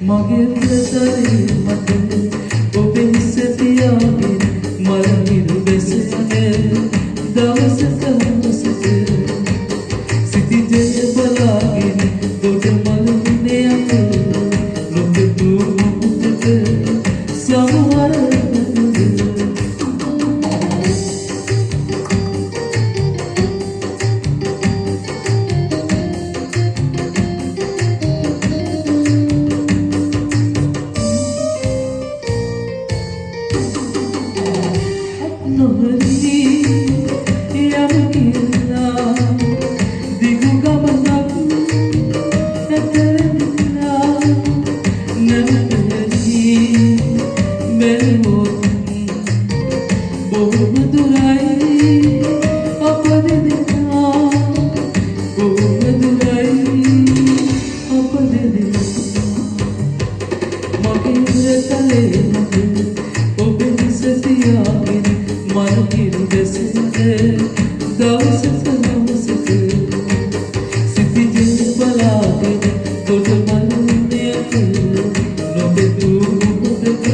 මගේ ප්‍රසරේ මට ඔබේ හිස තියාගෙන මලමිරු බැසෙන දවසක හවසක සිටිජය බලාගෙන දොඩ මලුනේ අත නොපෙතු මුහුදක සමහර නොහොදී යම කියලා දිගු ගමනක් ඇතරෙලා නැවතී බැලුවොත් බොහොම දුරයි අප දෙදෙනා බොහොම දුරයි අප දෙදෙනා මගේ තලේ මගේ ඔබ හිස තියාගෙන මලකිරු බැසෙන දවසක හවසක සිටිජය බලාගෙන දොඩ මලුනේ අත නොපෙතු මුහුදක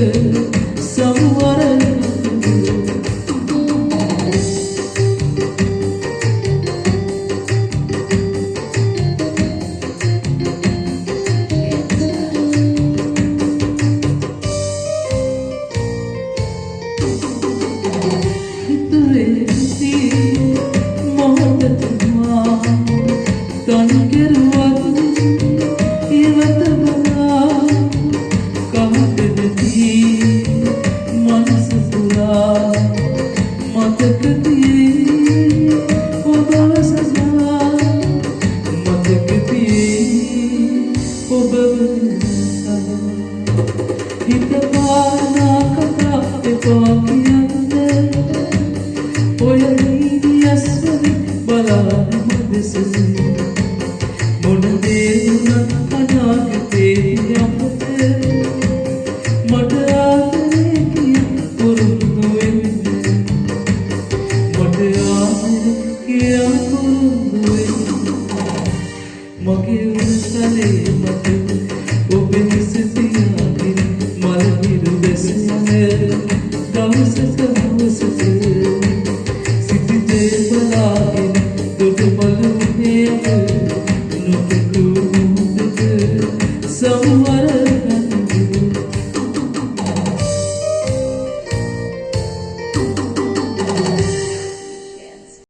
සමවරන මගේ උසලේ මට ඔබේ හිස තියාගෙන මලමිරු බැසෙන දවසක හවසක සිටිජය බලාගෙන දොඩ මලුනේ අත නොපෙතු මුහුදක සමවර